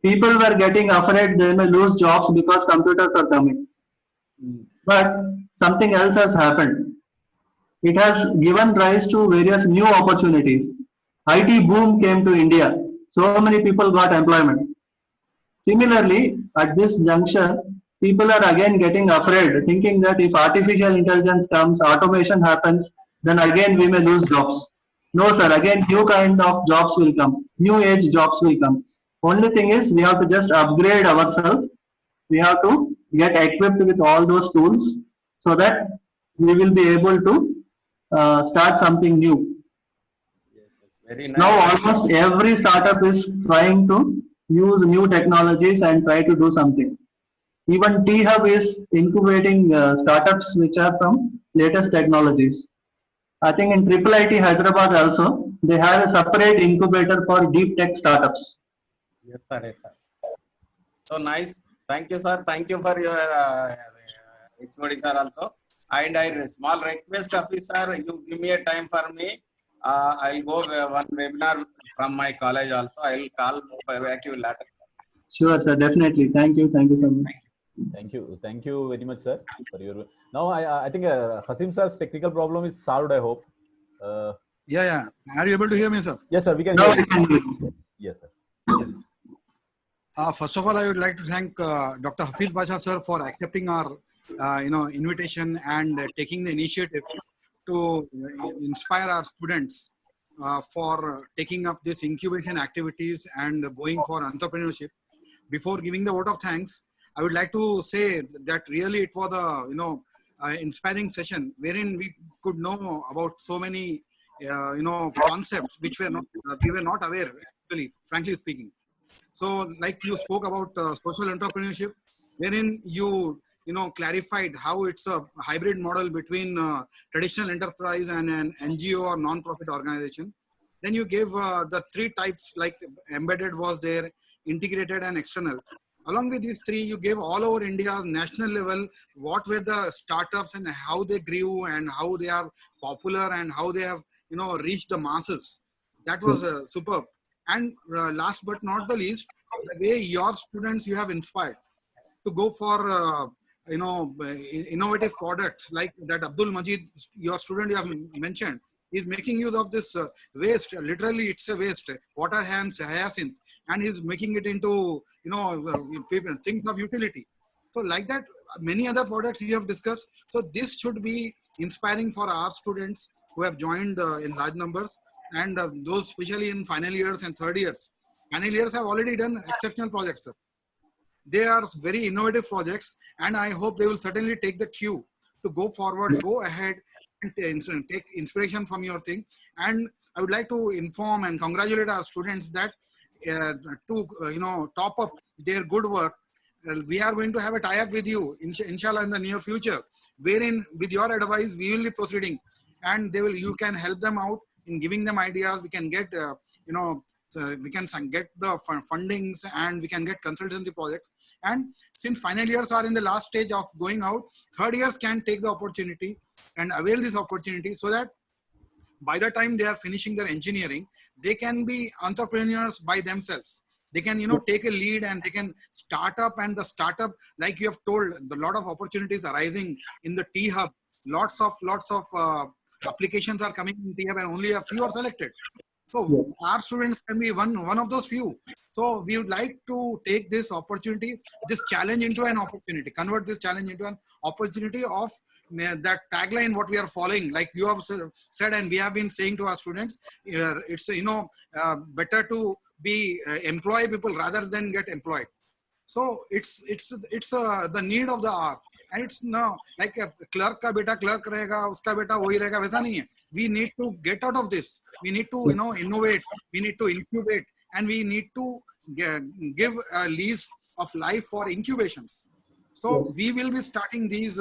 People were getting afraid they may lose jobs because computers are coming. But something else has happened. It has given rise to various new opportunities. IT boom came to India. So many people got employment. Similarly, at this juncture, people are again getting afraid, thinking that if artificial intelligence comes, automation happens, then again we may lose jobs. No, sir, again new kind of jobs will come, new age jobs will come. Only thing is, we have to just upgrade ourselves. We have to get equipped with all those tools so that we will be able to start something new. Yes, very nice. Now almost every startup is trying to use new technologies and try to do something. Even T-Hub is incubating startups which are from latest technologies. I think in Triple IT Hyderabad also, they have a separate incubator for deep tech startups. Yes, sir. So nice. Thank you, sir. Thank you for your HOD, sir, also. And I small request, officer, you give me a time for me. I'll go one webinar from my college also. I'll call back you later, sir. Sure, sir. Definitely. Thank you. Thank you so much. Thank you very much, sir, for your. Now, I think Hasim sir's technical problem is solved. I hope. Uh, Yeah. Are you able to hear me, sir? yes, sir. We can Now hear we you. can do it, sir. Yes, sir. Yes. First of all, I would like to thank Dr. Hafiz Basha, sir, for accepting our, invitation and taking the initiative to inspire our students for taking up this incubation activities and going for entrepreneurship. Before giving the vote of thanks, I would like to say that really it was a inspiring session wherein we could know about so many concepts which we were not aware actually, frankly speaking. So, like you spoke about social entrepreneurship, wherein you clarified how it's a hybrid model between traditional enterprise and an NGO or non-profit organization. Then you gave the three types, like embedded was there, integrated and external. Along with these three, you gave all over India, national level, what were the startups and how they grew and how they are popular and how they have reached the masses. That was superb. And last but not the least, the way your students you have inspired to go for innovative products like that Abdul Majid, your student you have mentioned, is making use of this waste. Literally, it's a waste. Water hyacinth, and he's making it into things of utility. So like that, many other products you have discussed. So this should be inspiring for our students who have joined in large numbers, and those especially in final years and third years. Final years have already done exceptional projects, sir. They are very innovative projects, and I hope they will certainly take the cue to go forward, go ahead, and take inspiration from your thing. And I would like to inform and congratulate our students that to top up their good work, we are going to have a tie-up with you, inshallah, in the near future, wherein with your advice we will be proceeding, and you can help them out in giving them ideas. We can get so we can get the fundings and we can get consultancy projects. And since final years are in the last stage of going out, third years can take the opportunity and avail this opportunity so that by the time they are finishing their engineering, they can be entrepreneurs by themselves. They can take a lead and they can start up, and the startup, like you have told, the lot of opportunities arising in the T-Hub. Lots of applications are coming in T-Hub and only a few are selected. So our students can be one of those few. So we would like to take this opportunity, this challenge into an opportunity, convert this challenge into an opportunity of that tagline, what we are following, like you have said, and we have been saying to our students, it's better to be employ people rather than get employed. So it's the need of the hour, and it's no like a clerk ka beta clerk rahega, uska beta wahi rahega, वैसा नहीं है. We need to get out of this. We need to innovate. We need to incubate, and we need to give a lease of life for incubations. So we will be starting these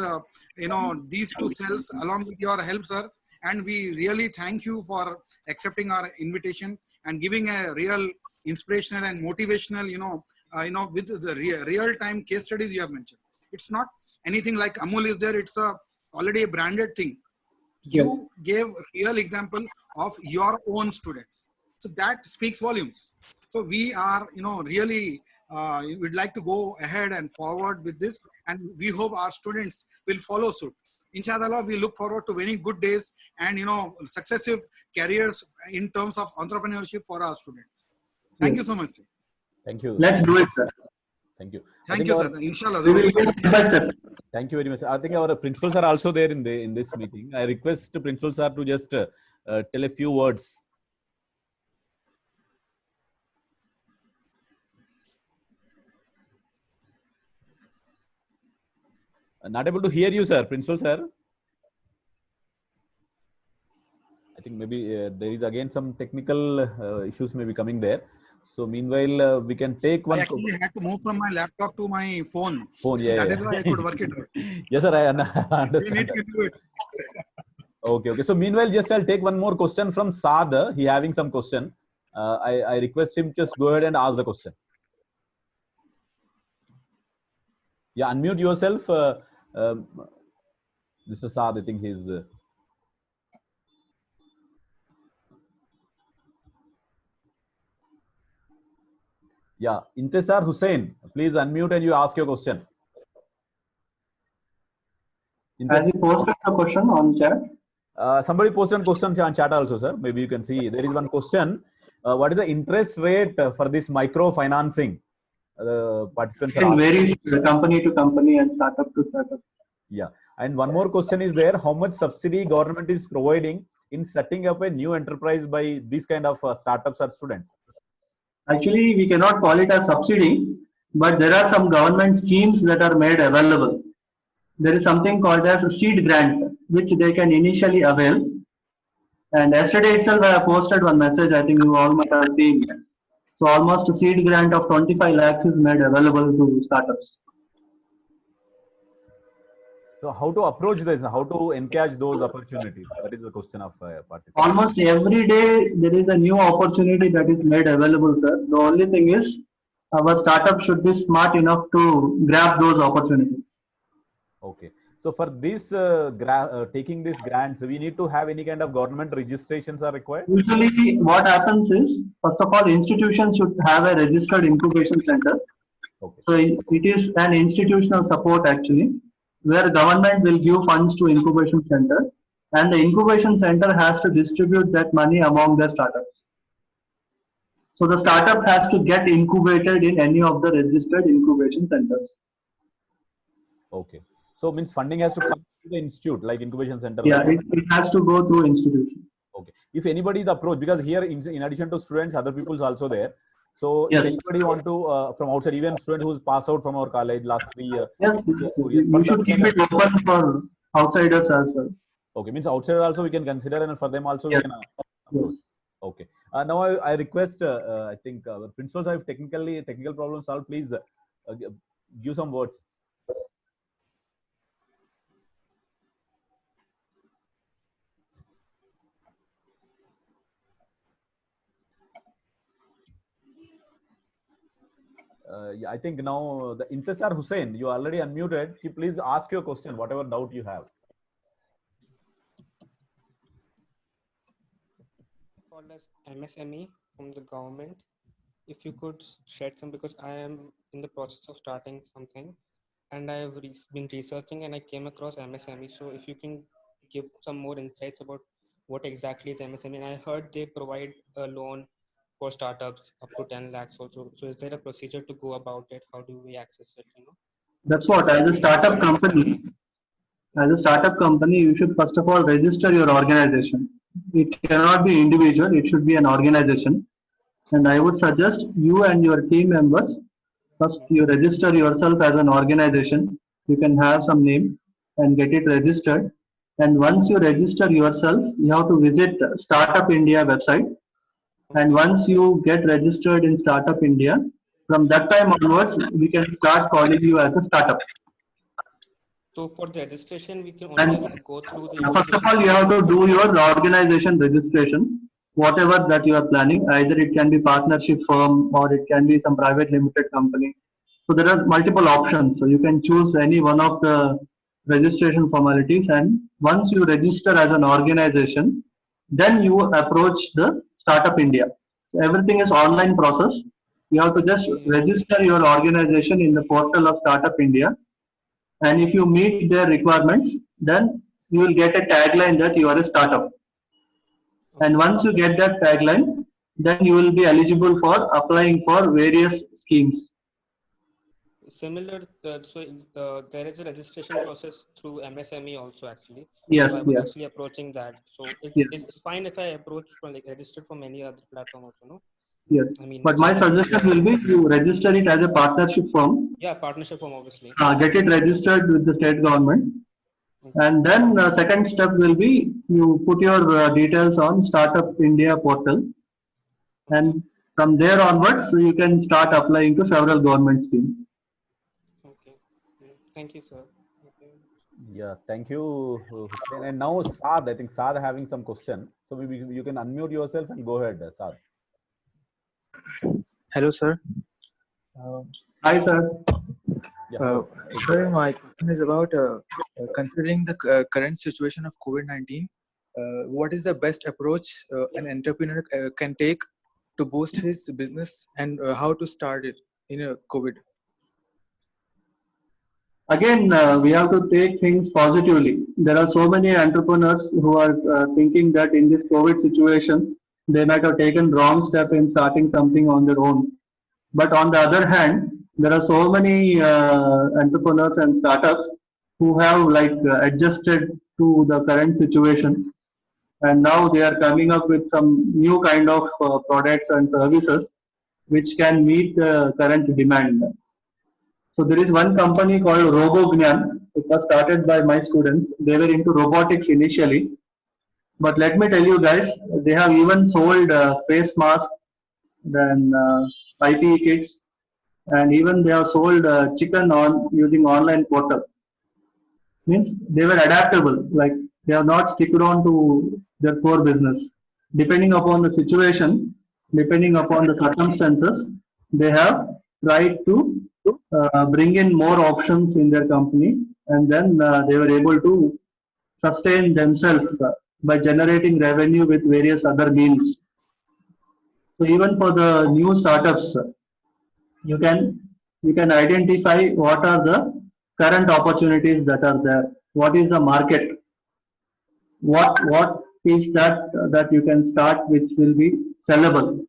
these two cells along with your help, sir. And we really thank you for accepting our invitation and giving a real inspirational and motivational with the real-time case studies you have mentioned. It's not anything like Amul is there. It's already a branded thing. You gave real example of your own students. So that speaks volumes. So we are, really we'd like to go ahead and forward with this, and we hope our students will follow suit. Inshallah, we look forward to very good days and, successive careers in terms of entrepreneurship for our students. Thank you so much, sir. Thank you. Let's do it, sir. Thank you. Thank you, sir. Inshallah. We will get step by step. Thank you very much. I think our principals are also there in this meeting. I request the principals are to just tell a few words. Not able to hear you, sir. Principal, sir. I think maybe there is again some technical issues may be coming there. So meanwhile, we can take one. I actually had to move from my laptop to my phone. Yeah. That is why I could work it out. Yes, sir. I understand. We need to do it. Okay. So meanwhile, just I'll take one more question from Saad. He having some question. I request him just go ahead and ask the question. Yeah, unmute yourself, Mr. Saad. I think he's. Yeah, Intesar Hussain, please unmute and you ask your question. Has he posted the question on chat? Somebody posted a question on chat also, sir. Maybe you can see there is one question. What is the interest rate for this microfinancing? Participants are It asking. varies company to company and startup to startup. Yeah, and one more question is there: how much subsidy government is providing in setting up a new enterprise by these kind of startups or students? Actually, we cannot call it a subsidy, but there are some government schemes that are made available. There is something called as a seed grant, which they can initially avail. And yesterday itself, I have posted one message. I think you all might have seen. So almost a seed grant of 25 lakhs is made available to startups. So how to approach this? How to encash those opportunities? That is the question of participants. Almost every day there is a new opportunity that is made available, sir. The only thing is our startup should be smart enough to grab those opportunities. Okay. So for this taking these grants, we need to have any kind of government registrations are required? Usually what happens is, first of all, institutions should have a registered incubation center. Okay. So it is an institutional support actually, where government will give funds to incubation center, and the incubation center has to distribute that money among the startups. So the startup has to get incubated in any of the registered incubation centers. Okay. So means funding has to come to the institute, like incubation center. Yeah, like it has to go through institution. okay. If anybody is approached, because here in addition to students, other people is also there. So Yes. if anybody want to from outside, even student who's passed out from our college last 3 years, Yes, 4 years, for you them should keep it open for outsiders as well. okay, means outside also we can consider, and for them also Yes. we can approach. Yes. Okay. Now I request, I think principals have technical problems solved. Please give some words. Yeah, I think now the Intesar Hussain, you already unmuted. Can you please ask your question, whatever doubt you have. Called as MSME from the government. If you could shed some, because I am in the process of starting something, and I have been researching and I came across MSME. So if you can give some more insights about what exactly is MSME, and I heard they provide a loan for startups up to 10 lakhs also. So is there a procedure to go about it? How do we access it? That's what, as a startup company, you should first of all register your organization. It cannot be individual, it should be an organization. And I would suggest you and your team members, first you register yourself as an organization. You can have some name and get it registered. And once you register yourself, you have to visit Startup India website. And once you get registered in Startup India, from that time onwards, we can start calling you as a startup. So for the registration, we can only go through the. First of all, you have to do your organization registration, whatever that you are planning. Either it can be partnership firm or it can be some private limited company. So there are multiple options. So you can choose any one of the registration formalities, and once you register as an organization, then you approach the Startup India. So everything is online process. You have to just register your organization in the portal of Startup India, and if you meet their requirements, then you will get a tagline that you are a startup. And once you get that tagline, then you will be eligible for applying for various schemes. Similar, there is a registration process through MSME also actually. Yes, so I was yes. actually approaching that. So it's fine if I approach from registered from any other platform also, no? Yes, I mean, but my suggestion will be you register it as a partnership firm. Yeah, partnership firm obviously. Get it registered with the state government. And then second step will be you put your details on Startup India portal. And from there onwards, you can start applying to several government schemes. Okay. Thank you, sir. Okay. Yeah, thank you, Hussain. And now Saad, I think Saad having some question. So maybe you can unmute yourself and go ahead, Saad. Hello, sir. Hi, sir. Yeah, sir, my question is about considering the current situation of COVID-19, what is the best approach an entrepreneur can take to boost his business and how to start it in a COVID? Again, we have to take things positively. There are so many entrepreneurs who are thinking that in this COVID situation, they might have taken wrong step in starting something on their own. But on the other hand, there are so many entrepreneurs and startups who have adjusted to the current situation, and now they are coming up with some new kind of products and services which can meet the current demand. So there is one company called RoboGnan. It was started by my students. They were into robotics initially, but let me tell you guys, they have even sold face masks, then IPE kits, and even they have sold chicken on using online portal. Means they were adaptable, like they have not sticked on to their core business. Depending upon the situation, depending upon the circumstances, they have tried to bring in more options in their company, and then they were able to sustain themselves by generating revenue with various other means. So even for the new startups, you can identify what are the current opportunities that are there. What is the market? What is that you can start which will be sellable?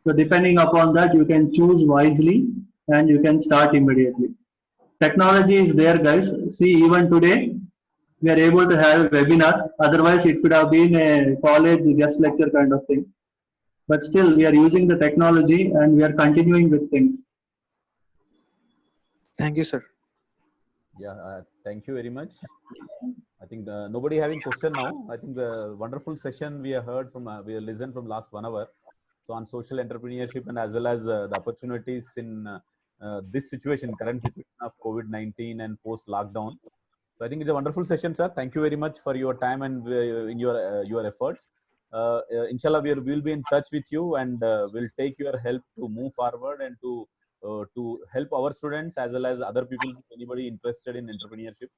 So depending upon that, you can choose wisely and you can start immediately. Technology is there, guys. See, even today we are able to have a webinar. Otherwise, it could have been a college guest lecture kind of thing. But still, we are using the technology and we are continuing with things. Thank you, sir. Yeah, thank you very much. I think nobody having question now. I think the wonderful session we have heard from, we have listened from last 1 hour. So on social entrepreneurship and as well as the opportunities in this situation, current situation of COVID-19 and post lockdown. So I think it's a wonderful session, sir. Thank you very much for your time and in your efforts. Inshallah, we will be in touch with you and we'll take your help to move forward and to help our students as well as other people, anybody interested in entrepreneurship.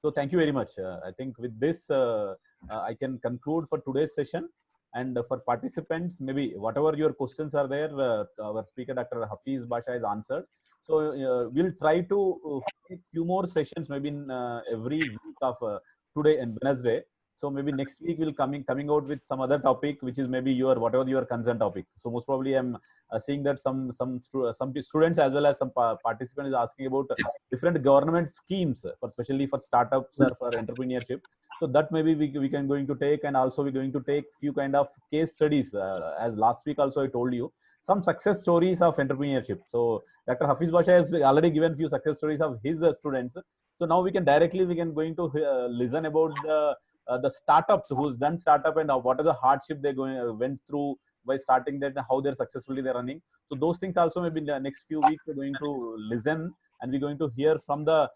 So thank you very much. I think with this, I can conclude for today's session. And for participants, maybe whatever your questions are there, our speaker, Dr. Hafiz Basha, has answered. So we'll try to take few more sessions, maybe in every week of today and Wednesday. So maybe next week we'll coming out with some other topic, which is maybe whatever your concern topic. So most probably I'm seeing that some students as well as some participants is asking about different government schemes, for especially for startups or for entrepreneurship. So that maybe we can going to take, and also we're going to take few kind of case studies. As last week also I told you, some success stories of entrepreneurship. So Dr. Hafiz Basha has already given few success stories of his students. So now we can going to listen about the startups who's done startup and what are the hardship they went through by starting that and how they're successfully they're running. So those things also maybe in the next few weeks we're going to listen and we're going to hear from the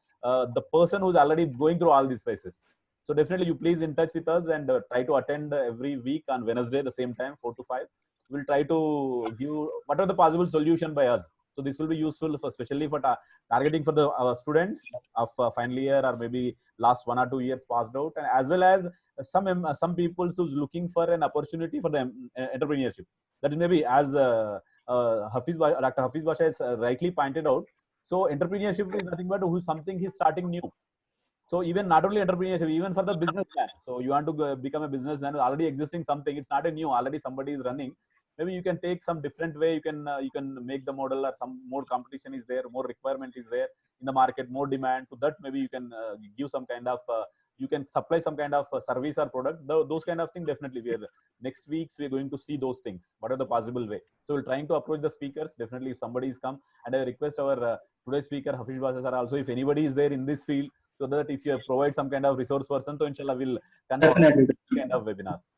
person who's already going through all these phases. So definitely you please in touch with us and try to attend every week on Wednesday the same time 4 to 5. We'll try to give what are the possible solution by us. So this will be useful for especially for targeting for the students of final year or maybe last 1 or 2 years passed out, and as well as some people who's looking for an opportunity for the entrepreneurship. That is maybe as Dr. Hafiz Basha has rightly pointed out. So entrepreneurship is nothing but something he's starting new. So even not only entrepreneurship, even for the businessman. So you want to become a businessman already existing something. It's not a new. Already somebody is running. Maybe you can take some different way. You can make the model, or some more competition is there, more requirement is there in the market, more demand. To that maybe you can give some kind of you can supply some kind of service or product. Those kind of things definitely next weeks we're going to see those things. What are the possible way? So we're trying to approach the speakers. Definitely if somebody is come, and I request our today's speaker Hafiz Basha sir also, if anybody is there in this field, so that if you provide some kind of resource person, so inshallah we'll conduct kind of webinars.